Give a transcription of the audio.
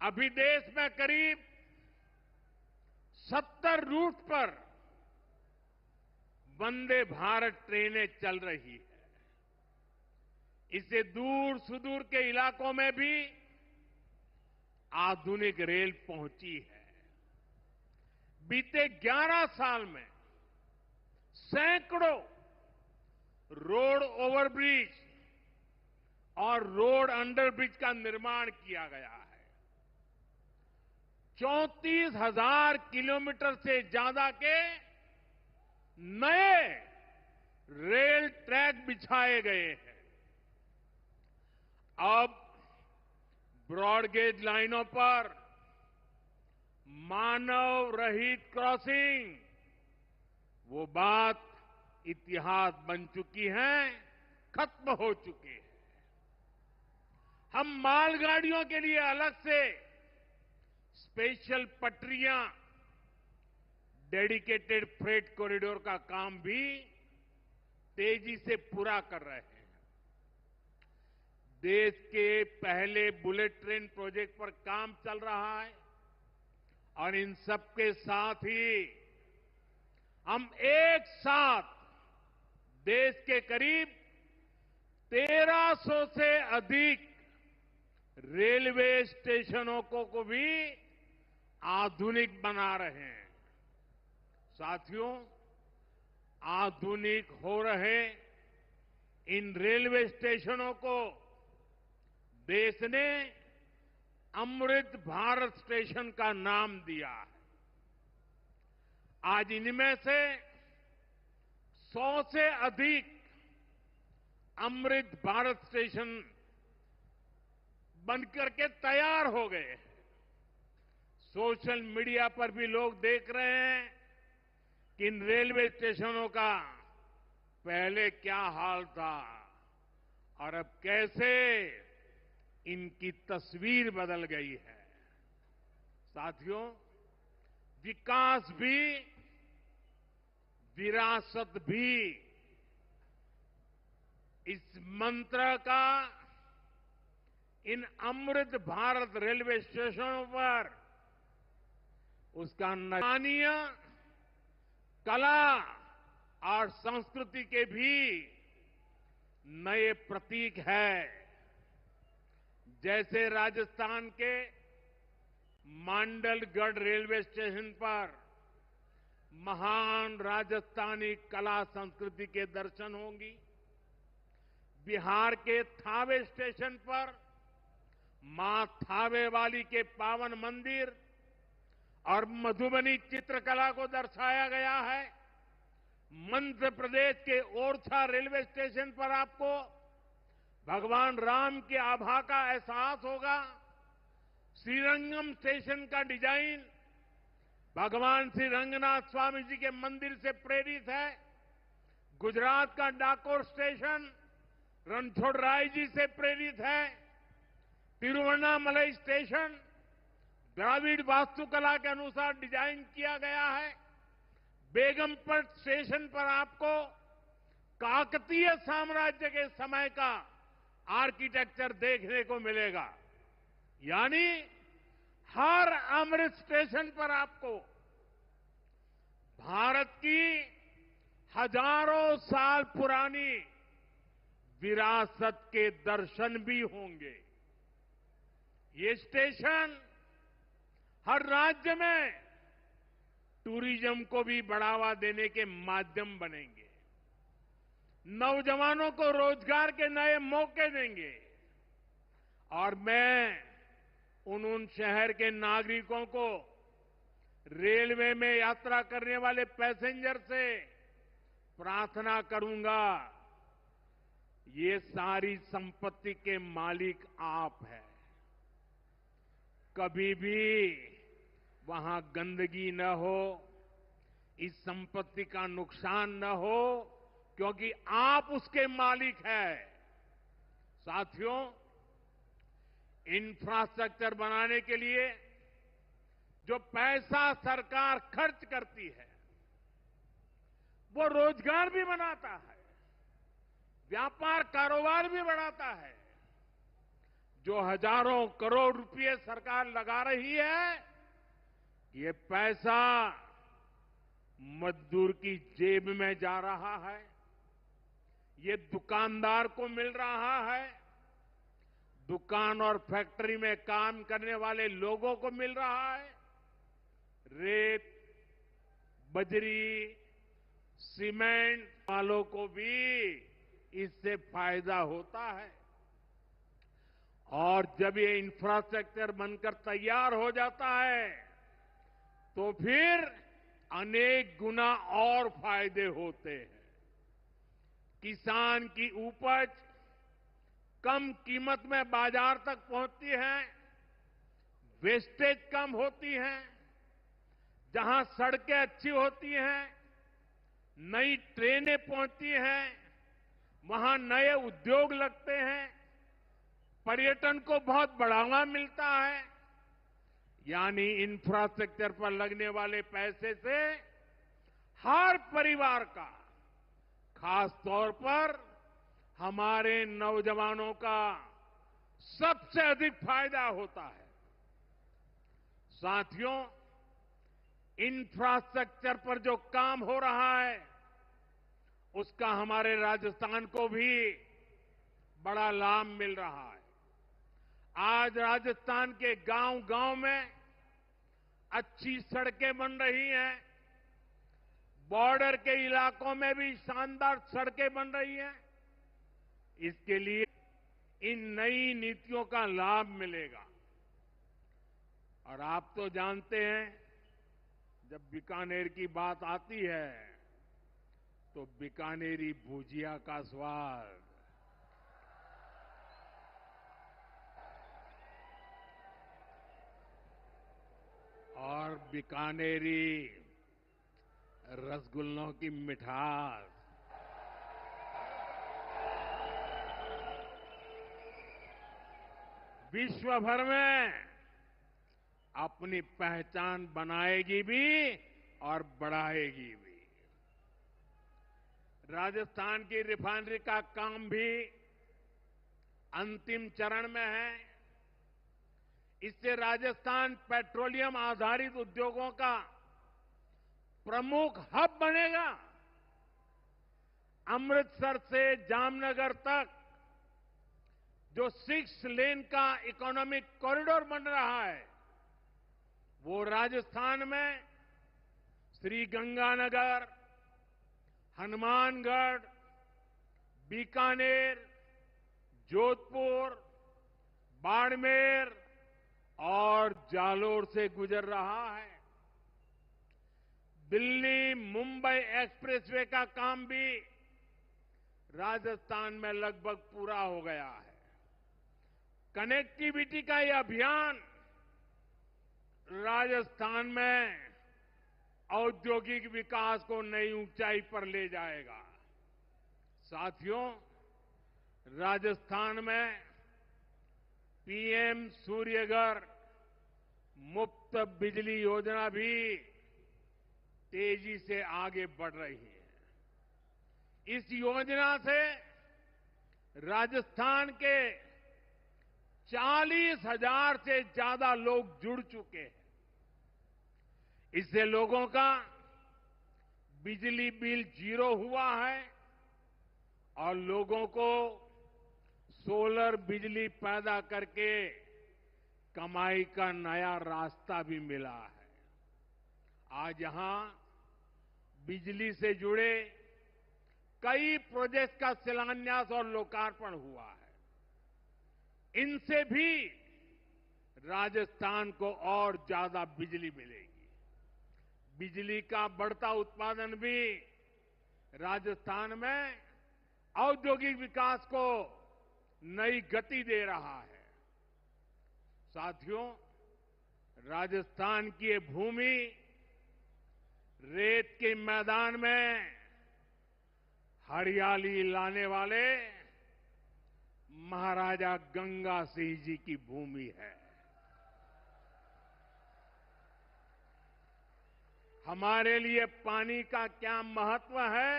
अभी देश में करीब 70 रूट पर वंदे भारत ट्रेनें चल रही है। इससे दूर सुदूर के इलाकों में भी आधुनिक रेल पहुंची है। बीते 11 साल में सैकड़ों रोड ओवरब्रिज और रोड अंडरब्रिज का निर्माण किया गया है। 34,000 किलोमीटर से ज्यादा के नए रेल ट्रैक बिछाए गए हैं। अब ब्रॉडगेज लाइनों पर मानव रहित क्रॉसिंग वो बात इतिहास बन चुकी है, खत्म हो चुकी है। हम मालगाड़ियों के लिए अलग से स्पेशल पटरियां, डेडिकेटेड फ्रेट कॉरिडोर का काम भी तेजी से पूरा कर रहे हैं। देश के पहले बुलेट ट्रेन प्रोजेक्ट पर काम चल रहा है और इन सबके साथ ही हम एक साथ देश के करीब 1300 से अधिक रेलवे स्टेशनों को भी आधुनिक बना रहे हैं। साथियों, आधुनिक हो रहे इन रेलवे स्टेशनों को देश ने अमृत भारत स्टेशन का नाम दिया है। आज इनमें से 100 से अधिक अमृत भारत स्टेशन बनकर के तैयार हो गए हैं। सोशल मीडिया पर भी लोग देख रहे हैं कि इन रेलवे स्टेशनों का पहले क्या हाल था और अब कैसे इनकी तस्वीर बदल गई है। साथियों, विकास भी विरासत भी, इस मंत्र का इन अमृत भारत रेलवे स्टेशनों पर उसका स्थानीय कला और संस्कृति के भी नए प्रतीक है। जैसे राजस्थान के मांडलगढ़ रेलवे स्टेशन पर महान राजस्थानी कला संस्कृति के दर्शन होंगी। बिहार के थावे स्टेशन पर मां थावे वाली के पावन मंदिर और मधुबनी चित्रकला को दर्शाया गया है। मध्य प्रदेश के ओरछा रेलवे स्टेशन पर आपको भगवान राम की आभा का एहसास होगा। श्रीरंगम स्टेशन का डिजाइन भगवान श्री रंगनाथ स्वामी जी के मंदिर से प्रेरित है। गुजरात का डाकोर स्टेशन रणछोड़राय जी से प्रेरित है। तिरुवन्नामलई स्टेशन द्राविड़ वास्तुकला के अनुसार डिजाइन किया गया है। बेगमपट स्टेशन पर आपको काकतीय साम्राज्य के समय का आर्किटेक्चर देखने को मिलेगा। यानी हर अमृत स्टेशन पर आपको भारत की हजारों साल पुरानी विरासत के दर्शन भी होंगे। ये स्टेशन हर राज्य में टूरिज्म को भी बढ़ावा देने के माध्यम बनेंगे, नौजवानों को रोजगार के नए मौके देंगे और मैं उन शहर के नागरिकों को, रेलवे में यात्रा करने वाले पैसेंजर से प्रार्थना करूंगा, ये सारी संपत्ति के मालिक आप हैं। कभी भी वहां गंदगी न हो, इस संपत्ति का नुकसान न हो, क्योंकि आप उसके मालिक हैं। साथियों, इंफ्रास्ट्रक्चर बनाने के लिए जो पैसा सरकार खर्च करती है, वो रोजगार भी बनाता है, व्यापार कारोबार भी बढ़ाता है, जो हजारों करोड़ रुपए सरकार लगा रही है, ये पैसा मजदूर की जेब में जा रहा है, ये दुकानदार को मिल रहा है, दुकान और फैक्ट्री में काम करने वाले लोगों को मिल रहा है, रेत, बजरी, सीमेंट वालों को भी इससे फायदा होता है। और जब ये इंफ्रास्ट्रक्चर बनकर तैयार हो जाता है तो फिर अनेक गुना और फायदे होते हैं। किसान की उपज कम कीमत में बाजार तक पहुंचती है, वेस्टेज कम होती है, जहां सड़कें अच्छी होती हैं, नई ट्रेनें पहुंचती हैं, वहां नए उद्योग लगते हैं, पर्यटन को बहुत बढ़ावा मिलता है। यानी इंफ्रास्ट्रक्चर पर लगने वाले पैसे से हर परिवार का, खास तौर पर हमारे नौजवानों का सबसे अधिक फायदा होता है। साथियों, इंफ्रास्ट्रक्चर पर जो काम हो रहा है उसका हमारे राजस्थान को भी बड़ा लाभ मिल रहा है। आज राजस्थान के गांव-गांव में अच्छी सड़कें बन रही हैं, बॉर्डर के इलाकों में भी शानदार सड़कें बन रही हैं। इसके लिए इन नई नीतियों का लाभ मिलेगा। और आप तो जानते हैं, जब बीकानेर की बात आती है तो बीकानेरी भुजिया का स्वाद, और बीकानेरी रसगुल्लों की मिठास, विश्व भर में अपनी पहचान बनाएगी भी और बढ़ाएगी भी। राजस्थान की रिफाइनरी का काम भी अंतिम चरण में है। इससे राजस्थान पेट्रोलियम आधारित उद्योगों का प्रमुख हब बनेगा। अमृतसर से जामनगर तक जो 6 लेन का इकोनॉमिक कॉरिडोर बन रहा है, वो राजस्थान में श्रीगंगानगर, हनुमानगढ़, बीकानेर, जोधपुर, बाड़मेर और जालोर से गुजर रहा है। दिल्ली मुंबई एक्सप्रेसवे का काम भी राजस्थान में लगभग पूरा हो गया है। कनेक्टिविटी का ये अभियान राजस्थान में औद्योगिक विकास को नई ऊंचाई पर ले जाएगा। साथियों, राजस्थान में पीएम सूर्यघर मुफ्त बिजली योजना भी तेजी से आगे बढ़ रही है। इस योजना से राजस्थान के 40,000 से ज्यादा लोग जुड़ चुके हैं। इससे लोगों का बिजली बिल 0 हुआ है और लोगों को सोलर बिजली पैदा करके कमाई का नया रास्ता भी मिला है। आज यहां बिजली से जुड़े कई प्रोजेक्ट का शिलान्यास और लोकार्पण हुआ है। इनसे भी राजस्थान को और ज्यादा बिजली मिलेगी। बिजली का बढ़ता उत्पादन भी राजस्थान में औद्योगिक विकास को नई गति दे रहा है। साथियों, राजस्थान की ये भूमि रेत के मैदान में हरियाली लाने वाले महाराजा गंगा सिंह जी की भूमि है। हमारे लिए पानी का क्या महत्व है,